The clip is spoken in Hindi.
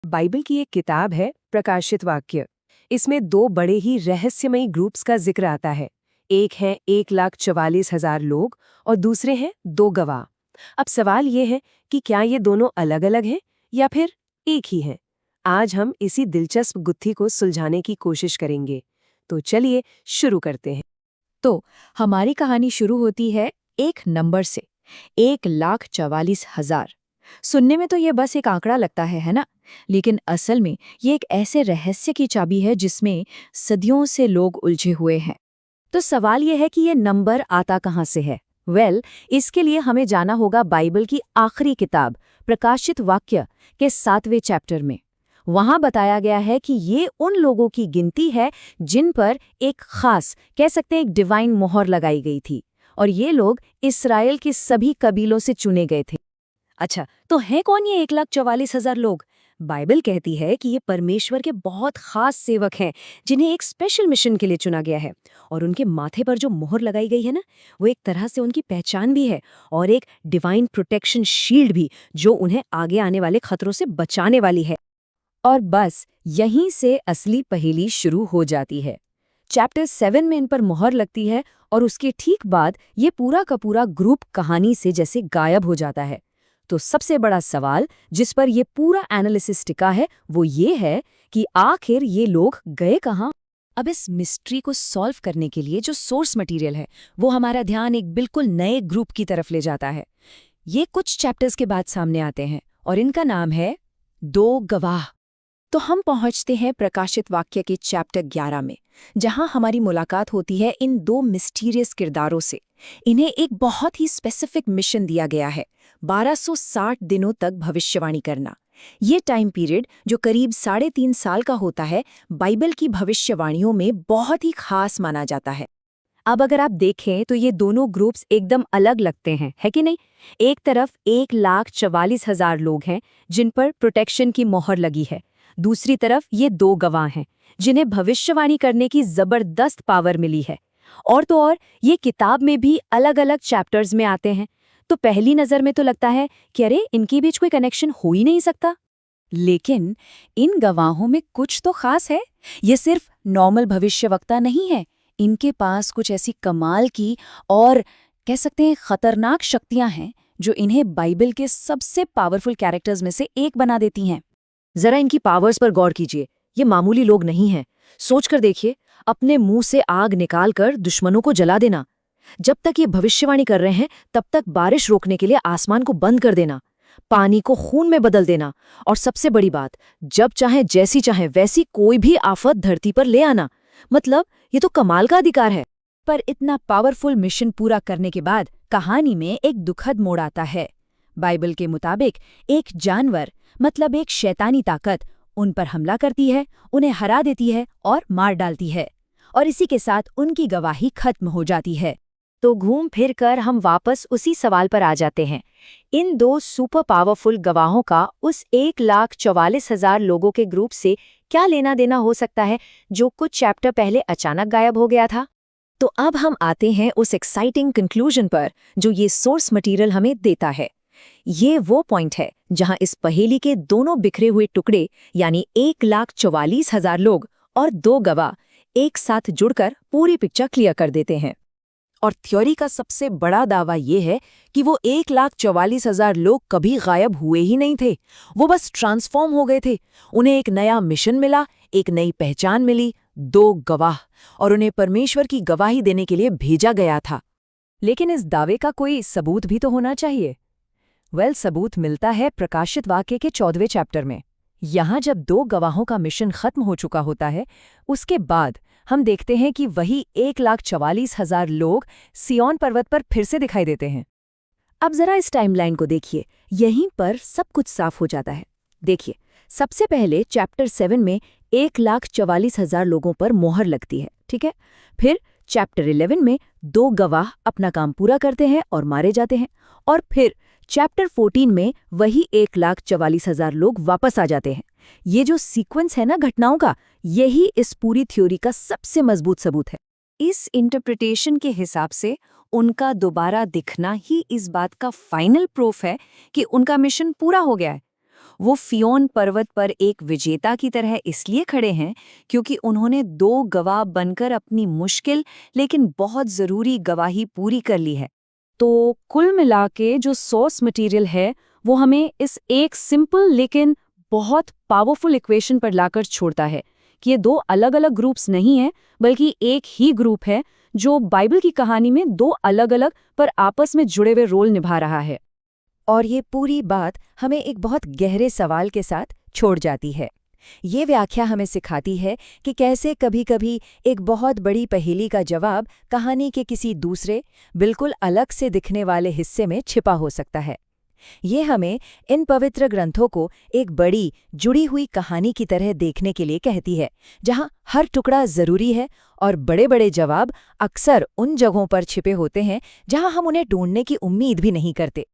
बाइबल की एक किताब है प्रकाशित वाक्य। इसमें दो बड़े ही रहस्यमयी ग्रुप्स का जिक्र आता है। एक है 1,44,000 लोग और दूसरे हैं दो गवाह। अब सवाल ये है कि क्या ये दोनों अलग अलग हैं या फिर एक ही हैं? आज हम इसी दिलचस्प गुत्थी को सुलझाने की कोशिश करेंगे। तो चलिए शुरू करते हैं। तो हमारी कहानी शुरू होती है एक नंबर से 1,44,000। सुनने में तो ये बस एक आंकड़ा लगता है ना? लेकिन असल में ये एक ऐसे रहस्य की चाबी है जिसमें सदियों से लोग उलझे हुए हैं। तो सवाल ये है कि ये नंबर आता कहाँ से है? इसके लिए हमें जाना होगा बाइबल की आखिरी किताब प्रकाशित वाक्य के 7वें चैप्टर में। वहां बताया गया है कि ये उन लोगों की गिनती है जिन पर एक खास, कह सकते हैं एक डिवाइन मोहर लगाई गई थी, और ये लोग इस्राएल के सभी कबीलों से चुने गए थे। अच्छा, तो हैं कौन ये 1,44,000 लोग? बाइबल कहती है कि ये परमेश्वर के बहुत खास सेवक हैं जिन्हें एक स्पेशल मिशन के लिए चुना गया है, और उनके माथे पर जो मोहर लगाई गई है ना, वो एक तरह से उनकी पहचान भी है और एक डिवाइन प्रोटेक्शन शील्ड भी, जो उन्हें आगे आने वाले खतरों से बचाने वाली है। और बस यहीं से असली पहेली शुरू हो जाती है। चैप्टर 7 में इन पर मोहर लगती है और उसके ठीक बाद ये पूरा का पूरा ग्रुप कहानी से जैसे गायब हो जाता है। तो सबसे बड़ा सवाल जिस पर ये पूरा एनालिसिस टिका है वो ये है कि आखिर ये लोग गए कहाँ? अब इस मिस्ट्री को सॉल्व करने के लिए जो सोर्स मटेरियल है वो हमारा ध्यान एक बिल्कुल नए ग्रुप की तरफ ले जाता है। ये कुछ चैप्टर्स के बाद सामने आते हैं और इनका नाम है दो गवाह। तो हम पहुंचते हैं प्रकाशित वाक्य के चैप्टर 11 में, जहां हमारी मुलाकात होती है इन दो मिस्टीरियस किरदारों से। इन्हें एक बहुत ही स्पेसिफिक मिशन दिया गया है, 1260 दिनों तक भविष्यवाणी करना। ये टाइम पीरियड, जो करीब 3.5 साल का होता है, बाइबल की भविष्यवाणियों में बहुत ही खास माना जाता है। अब अगर आप देखें तो ये दोनों ग्रुप्स एकदम अलग लगते हैं, है कि नहीं? एक तरफ 1,44,000 लोग हैं जिन पर प्रोटेक्शन की मोहर लगी है। दूसरी तरफ ये दो गवाह हैं जिन्हें भविष्यवाणी करने की जबरदस्त पावर मिली है। और तो और ये किताब में भी अलग अलग चैप्टर्स में आते हैं। तो पहली नजर में तो लगता है कि अरे, इनके बीच कोई कनेक्शन हो ही नहीं सकता। लेकिन इन गवाहों में कुछ तो खास है। ये सिर्फ नॉर्मल भविष्यवक्ता नहीं है, इनके पास कुछ ऐसी कमाल की और कह सकते हैं खतरनाक शक्तियां हैं जो इन्हें बाइबल के सबसे पावरफुल कैरेक्टर्स में से एक बना देती हैं। जरा इनकी पावर्स पर गौर कीजिए। ये मामूली लोग नहीं हैं। सोचकर देखिए, अपने मुंह से आग निकालकर दुश्मनों को जला देना। जब तक ये भविष्यवाणी कर रहे हैं तब तक बारिश रोकने के लिए आसमान को बंद कर देना, पानी को खून में बदल देना, और सबसे बड़ी बात, जब चाहे जैसी चाहे वैसी कोई भी आफत धरती पर ले आना। मतलब ये तो कमाल का अधिकार है। पर इतना पावरफुल मिशन पूरा करने के बाद कहानी में एक दुखद मोड़ आता है। बाइबल के मुताबिक एक जानवर, मतलब एक शैतानी ताकत, उन पर हमला करती है, उन्हें हरा देती है और मार डालती है, और इसी के साथ उनकी गवाही खत्म हो जाती है। तो घूम फिर कर हम वापस उसी सवाल पर आ जाते हैं। इन दो सुपर पावरफुल गवाहों का उस 1,44,000 लोगों के ग्रुप से क्या लेना देना हो सकता है जो कुछ चैप्टर पहले अचानक गायब हो गया था? तो अब हम आते हैं उस एक्साइटिंग कंक्लूजन पर जो ये सोर्स मटेरियल हमें देता है। ये वो पॉइंट है जहां इस पहेली के दोनों बिखरे हुए टुकड़े, यानी 1,44,000 लोग और दो गवाह, एक साथ जुड़कर पूरी पिक्चर क्लियर कर देते हैं। और थ्योरी का सबसे बड़ा दावा ये है कि वो 1,44,000 लोग कभी गायब हुए ही नहीं थे। वो बस ट्रांसफॉर्म हो गए थे। उन्हें एक नया मिशन मिला, एक नई पहचान मिली, दो गवाह, और उन्हें परमेश्वर की गवाही देने के लिए भेजा गया था। लेकिन इस दावे का कोई सबूत भी तो होना चाहिए। सबूत मिलता है प्रकाशित वाक्य के 14वें चैप्टर में। यहाँ जब दो गवाहों का मिशन खत्म हो चुका होता है, उसके बाद हम देखते हैं कि वही 1,44,000 लोग सिय्योन पर्वत पर फिर से दिखाई देते हैं। अब जरा इस टाइमलाइन को देखिए, यहीं पर सब कुछ साफ हो जाता है। देखिए, सबसे पहले चैप्टर 7 में 1,44,000 लोगों पर मोहर लगती है, ठीक है? फिर चैप्टर 11 में दो गवाह अपना काम पूरा करते हैं और मारे जाते हैं, और फिर चैप्टर 14 में वही 1,44,000 लोग वापस आ जाते हैं। ये जो सीक्वेंस है ना घटनाओं का, यही इस पूरी थ्योरी का सबसे मजबूत सबूत है। इस इंटरप्रिटेशन के हिसाब से उनका दोबारा दिखना ही इस बात का फाइनल प्रूफ है कि उनका मिशन पूरा हो गया है। वो फियोन पर्वत पर एक विजेता की तरह इसलिए खड़े हैं क्योंकि उन्होंने 2 गवाह बनकर अपनी मुश्किल लेकिन बहुत ज़रूरी गवाही पूरी कर ली है। तो कुल मिला के जो सोर्स मटेरियल है वो हमें इस एक सिंपल लेकिन बहुत पावरफुल इक्वेशन पर लाकर छोड़ता है कि ये 2 अलग-अलग ग्रुप्स नहीं हैं बल्कि एक ही ग्रुप है जो बाइबल की कहानी में 2 अलग-अलग पर आपस में जुड़े हुए रोल निभा रहा है। और ये पूरी बात हमें एक बहुत गहरे सवाल के साथ छोड़ जाती है। ये व्याख्या हमें सिखाती है कि कैसे कभी-कभी एक बहुत बड़ी पहेली का जवाब कहानी के किसी दूसरे, बिल्कुल अलग से दिखने वाले हिस्से में छिपा हो सकता है। ये हमें इन पवित्र ग्रंथों को एक बड़ी, जुड़ी हुई कहानी की तरह देखने के लिए कहती है, जहाँ हर टुकड़ा ज़रूरी है और बड़े-बड़े जवाब अक्सर उन जगहों पर छिपे होते हैं जहाँ हम उन्हें ढूंढने की उम्मीद भी नहीं करते।